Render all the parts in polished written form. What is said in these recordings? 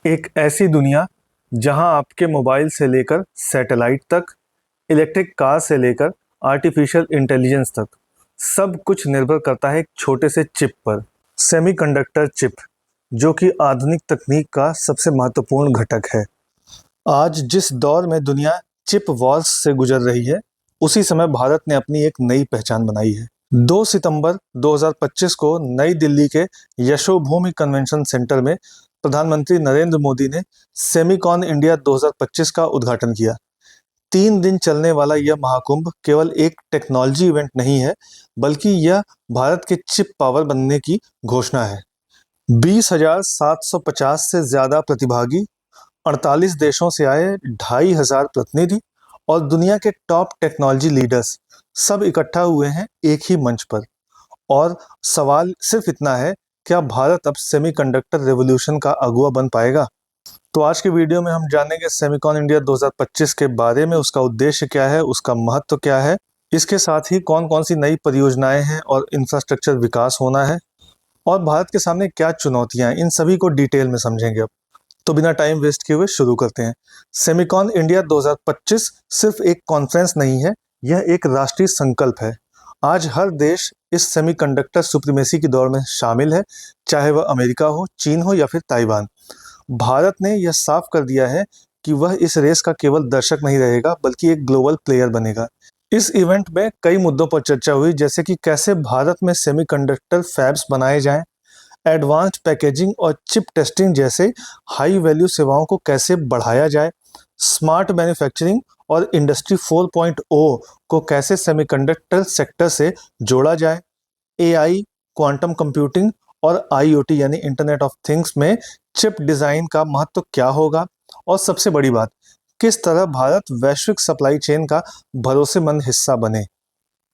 एक ऐसी दुनिया जहां आपके मोबाइल से लेकर सैटेलाइट तक, इलेक्ट्रिक कार से लेकर आर्टिफिशियल इंटेलिजेंस तक सब कुछ निर्भर करता है एक छोटे से चिप पर। सेमीकंडक्टर चिप, जो कि आधुनिक तकनीक का सबसे महत्वपूर्ण घटक है। आज जिस दौर में दुनिया चिप वॉर्स से गुजर रही है, उसी समय भारत ने अपनी एक नई पहचान बनाई है। 2 सितंबर 2025 को नई दिल्ली के यशोभूमि कन्वेंशन सेंटर में प्रधानमंत्री नरेंद्र मोदी ने सेमीकॉन इंडिया 2025 का उद्घाटन किया। 3 दिन चलने वाला यह महाकुंभ केवल एक टेक्नोलॉजी इवेंट नहीं है, बल्कि यह भारत के चिप पावर बनने की घोषणा है। 20,750 से ज्यादा प्रतिभागी, 48 देशों से आए 2,500 प्रतिनिधि और दुनिया के टॉप टेक्नोलॉजी लीडर्स सब इकट्ठा हुए हैं एक ही मंच पर। और सवाल सिर्फ इतना है, क्या भारत अब सेमीकंडक्टर रेवोल्यूशन का अगुवा बन पाएगा? तो आज के वीडियो में हम जानेंगे सेमीकॉन इंडिया 2025 के बारे में, उसका उद्देश्य क्या है, उसका महत्व क्या है, इसके साथ ही कौन कौन सी नई परियोजनाएं हैं और इंफ्रास्ट्रक्चर विकास होना है और भारत के सामने क्या चुनौतियां हैं, इन सभी को डिटेल में समझेंगे। अब तो बिना टाइम वेस्ट किए हुए शुरू करते हैं। सेमीकॉन इंडिया 2025 सिर्फ एक कॉन्फ्रेंस नहीं है, यह एक राष्ट्रीय संकल्प है। आज हर देश इस सेमीकंडक्टर सुप्रीमेसी की दौड़ में शामिल है, चाहे वह अमेरिका हो, चीन हो या फिर ताइवान। भारत ने यह साफ कर दिया है कि वह इस रेस का केवल दर्शक नहीं रहेगा, बल्कि एक ग्लोबल प्लेयर बनेगा। इस इवेंट में कई मुद्दों पर चर्चा हुई, जैसे कि कैसे भारत में सेमीकंडक्टर फैब्स बनाए जाएं, एडवांस्ड पैकेजिंग और चिप टेस्टिंग जैसे हाई वैल्यू सेवाओं को कैसे बढ़ाया जाए, स्मार्ट मैन्युफैक्चरिंग और इंडस्ट्री 4.0 को कैसे सेमीकंडक्टर सेक्टर से जोड़ा जाए, एआई, क्वांटम कंप्यूटिंग और आईओटी यानी इंटरनेट ऑफ थिंग्स में चिप डिजाइन का महत्व क्या होगा, और सबसे बड़ी बात, किस तरह भारत वैश्विक सप्लाई चेन का भरोसेमंद हिस्सा बने।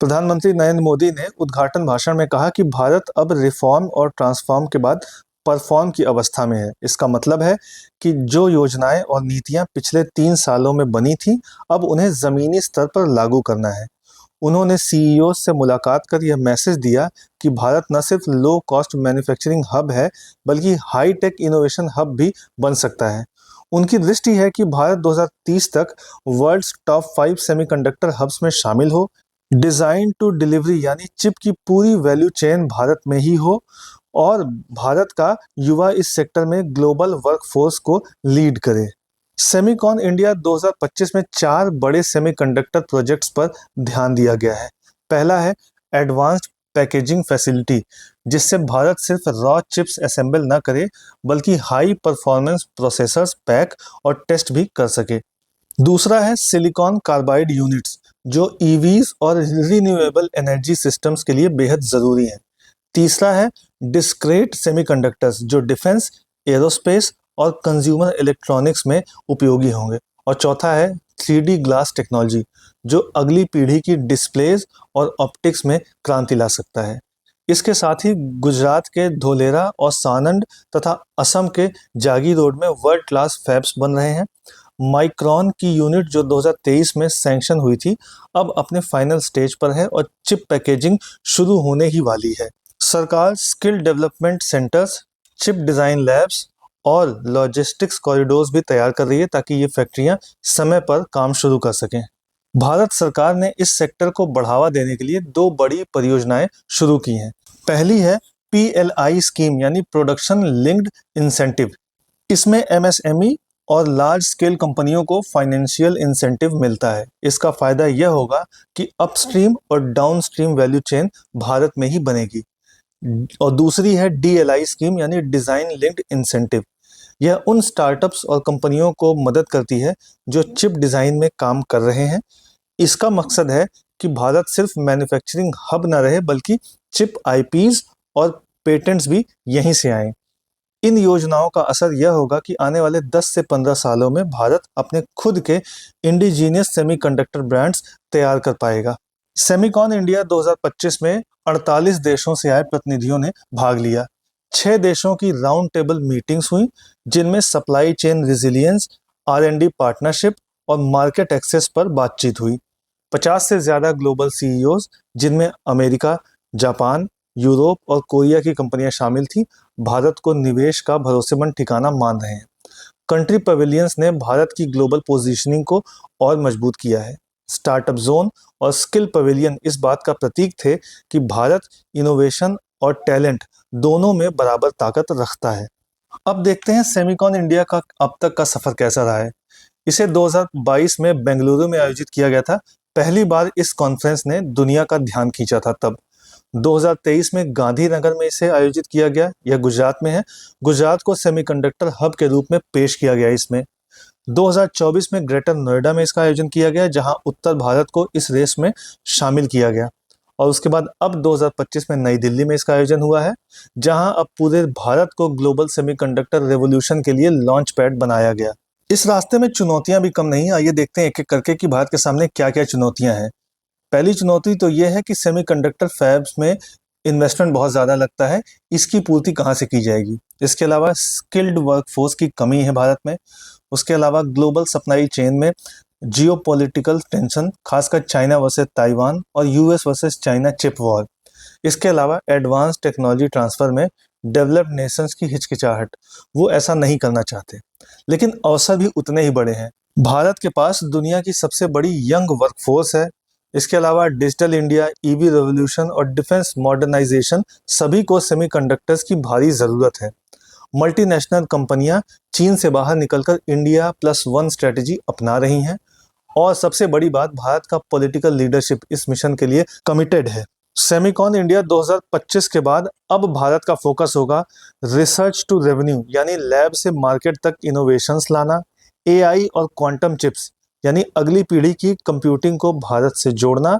प्रधानमंत्री नरेंद्र मोदी ने उद्घाटन भाषण में कहा कि भारत अब रिफॉर्म और ट्रांसफॉर्म के बाद परफॉर्म की अवस्था में है। इसका मतलब है कि जो योजनाएं और नीतियां पिछले 3 सालों में बनी थी, अब उन्हें जमीनी स्तर पर लागू करना है। उन्होंने सीईओ से मुलाकात कर यह मैसेज दिया कि भारत न सिर्फ लो कॉस्ट मैन्युफैक्चरिंग हब है, बल्कि हाई टेक इनोवेशन हब भी बन सकता है। उनकी दृष्टि है कि भारत 2030 तक वर्ल्ड्स टॉप 5 सेमीकंडक्टर हब्स में शामिल हो, डिजाइन टू डिलीवरी यानी चिप की पूरी वैल्यू चेन भारत में ही हो, और भारत का युवा इस सेक्टर में ग्लोबल वर्कफोर्स को लीड करे। सेमीकॉन इंडिया 2025 में 4 बड़े सेमीकंडक्टर प्रोजेक्ट्स पर ध्यान दिया गया है। पहला है एडवांस्ड पैकेजिंग फैसिलिटी, जिससे भारत सिर्फ रॉ चिप्स असेंबल न करे, बल्कि हाई परफॉर्मेंस प्रोसेसर्स पैक और टेस्ट भी कर सके। दूसरा है सिलिकॉन कार्बाइड यूनिट्स, जो ईवीज और रिन्यूएबल एनर्जी सिस्टम्स के लिए बेहद जरूरी हैं। तीसरा है डिस्क्रीट सेमीकंडक्टर्स, जो डिफेंस, एरोस्पेस और कंज्यूमर इलेक्ट्रॉनिक्स में उपयोगी होंगे। और चौथा है 3D ग्लास टेक्नोलॉजी, जो अगली पीढ़ी की डिस्प्लेज और ऑप्टिक्स में क्रांति ला सकता है। इसके साथ ही गुजरात के धोलेरा और सानंद तथा असम के जागीरोड में वर्ल्ड क्लास फैब्स बन रहे हैं। माइक्रॉन की यूनिट, जो 2023 में सैंक्शन हुई थी, अब अपने फाइनल स्टेज पर है और चिप पैकेजिंग शुरू होने ही वाली है। सरकार skill development centres, chip design labs और लॉजिस्टिक्स कॉरिडोर्स भी तैयार कर रही है, ताकि ये फैक्ट्रियां समय पर काम शुरू कर सकें। भारत सरकार ने इस सेक्टर को बढ़ावा देने के लिए 2 बड़ी परियोजनाएं शुरू की हैं। पहली है PLI स्कीम यानी प्रोडक्शन लिंक्ड इंसेंटिव। इसमें MSME और लार्ज स्केल कंपनियों को फाइनेंशियल इंसेंटिव मिलता है। इसका फायदा यह होगा कि अपस्ट्रीम और डाउनस्ट्रीम वैल्यू चेन भारत में ही बनेगी। और दूसरी है DLI स्कीम यानी डिजाइन लिंक्ड इंसेंटिव। यह उन स्टार्टअप्स और कंपनियों को मदद करती है जो चिप डिजाइन में काम कर रहे हैं। इसका मकसद है कि भारत सिर्फ मैन्युफैक्चरिंग हब न रहे, बल्कि चिप IPs और पेटेंट्स भी यहीं से आए। इन योजनाओं का असर यह होगा कि आने वाले 10 से 15 सालों में भारत अपने खुद के इंडिजीनियस सेमीकंडक्टर ब्रांड्स तैयार कर पाएगा। सेमीकॉन इंडिया 2025 में 48 देशों से आए प्रतिनिधियों ने भाग लिया। 6 देशों की राउंड टेबल मीटिंग्स हुई, जिनमें supply chain resilience, R&D partnership और मार्केट एक्सेस पर बातचीत हुई। 50 से ज्यादा ग्लोबल CEOs, जिनमें अमेरिका, जापान, यूरोप और कोरिया की कंपनियां शामिल थी, भारत को निवेश का भरोसेमंद ठिकाना मान रहे हैं। कंट्री पवेलियंस ने भारत की ग्लोबल पोजीशनिंग को और मजबूत किया है। स्टार्टअप जोन और स्किल पवेलियन इस बात का प्रतीक थे कि भारत इनोवेशन और टैलेंट दोनों में बराबर ताकत रखता है। अब देखते हैं सेमिकॉन इंडिया का अब तक का सफर कैसा रहा है। इसे 2022 में बेंगलुरु में आयोजित किया गया था। पहली बार इस कॉन्फ्रेंस ने दुनिया का ध्यान खींचा था तब। 2023 में गांधीनगर में इसे आयोजित किया गया। यह गुजरात में है। गुजरात को सेमीकंडक्टर हब के रूप में पेश किया गया इसमें। 2024 में ग्रेटर नोएडा में इसका आयोजन किया गया, जहां उत्तर भारत को इस रेस में शामिल किया गया। और उसके बाद अब 2025 में नई दिल्ली में इसका आयोजन हुआ है, जहां अब पूरे भारत को ग्लोबल सेमीकंडक्टर रेवोल्यूशन के लिए लॉन्च पैड बनाया गया। इस रास्ते में चुनौतियां भी कम नहीं। आइए देखते हैं एक एक करके कि भारत के सामने क्या क्या चुनौतियां हैं। पहली चुनौती तो ये है कि सेमीकंडक्टर फैब्स में इन्वेस्टमेंट बहुत ज़्यादा लगता है। इसकी पूर्ति कहाँ से की जाएगी। इसके अलावा स्किल्ड वर्कफोर्स की कमी है भारत में। उसके अलावा ग्लोबल सप्लाई चेन में जियोपॉलिटिकल टेंशन, खासकर चाइना वर्सेस ताइवान और US versus China chip war. इसके अलावा एडवांस टेक्नोलॉजी ट्रांसफर में डेवलप्ड नेशंस की हिचकिचाहट, वो ऐसा नहीं करना चाहते। लेकिन अवसर भी उतने ही बड़े हैं। भारत के पास दुनिया की सबसे बड़ी यंग वर्कफोर्स है। इसके अलावा डिजिटल इंडिया, ईवी रेवोल्यूशन और डिफेंस मॉडर्नाइजेशन, सभी को सेमीकंडक्टर्स की भारी ज़रूरत है। मल्टीनेशनल कंपनियां चीन से बाहर निकलकर इंडिया प्लस वन स्ट्रेटेजी अपना रही हैं। और सबसे बड़ी बात, भारत का पॉलिटिकल लीडरशिप इस मिशन के लिए कमिटेड है। सेमिकॉन इंडिया 2025 के बाद अब भारत का फोकस होगा रिसर्च टू रेवेन्यू, यानी लैब से मार्केट तक इनोवेशंस लाना, एआई और क्वांटम चिप्स यानी अगली पीढ़ी की कंप्यूटिंग को भारत से जोड़ना,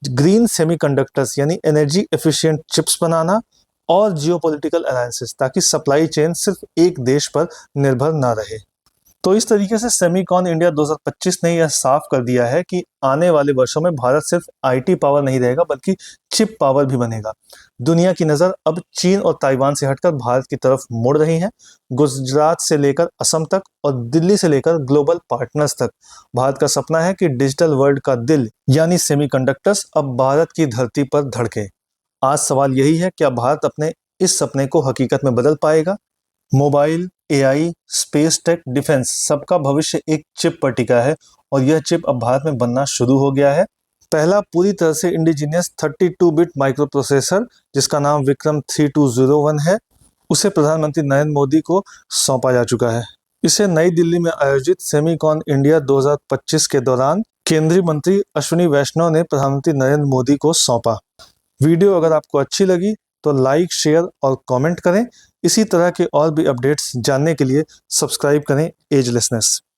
ग्रीन सेमीकंडक्टर्स यानी एनर्जी एफिशिएंट चिप्स बनाना और जियोपॉलिटिकल अलायंसेस, ताकि सप्लाई चेन सिर्फ एक देश पर निर्भर ना रहे। तो इस तरीके से सेमिकॉन इंडिया 2025 ने यह साफ कर दिया है कि आने वाले वर्षों में भारत सिर्फ आईटी पावर नहीं रहेगा, बल्कि चिप पावर भी बनेगा। दुनिया की नज़र अब चीन और ताइवान से हटकर भारत की तरफ मुड़ रही है। गुजरात से लेकर असम तक और दिल्ली से लेकर ग्लोबल पार्टनर्स तक भारत का सपना है कि डिजिटल वर्ल्ड का दिल यानी सेमीकंडक्टर्स अब भारत की धरती पर धड़के। आज सवाल यही है, क्या भारत अपने इस सपने को हकीकत में बदल पाएगा। Mobile, AI, space tech, defence, सबका भविष्य एक चिप पर टिका है और यह चिप अब भारत में बनना शुरू हो गया है। पहला पूरी तरह से इंडिजिनियस 32 बिट माइक्रो प्रोसेसर, जिसका नाम विक्रम 3201 है, उसे प्रधानमंत्री नरेंद्र मोदी को सौंपा जा चुका है। इसे नई दिल्ली में आयोजित सेमीकॉन इंडिया 2025 के दौरान केंद्रीय मंत्री अश्विनी वैष्णव ने प्रधानमंत्री नरेंद्र मोदी को सौंपा। वीडियो अगर आपको अच्छी लगी तो लाइक, शेयर और कमेंट करें। इसी तरह के और भी अपडेट्स जानने के लिए सब्सक्राइब करें एजलेसनेस।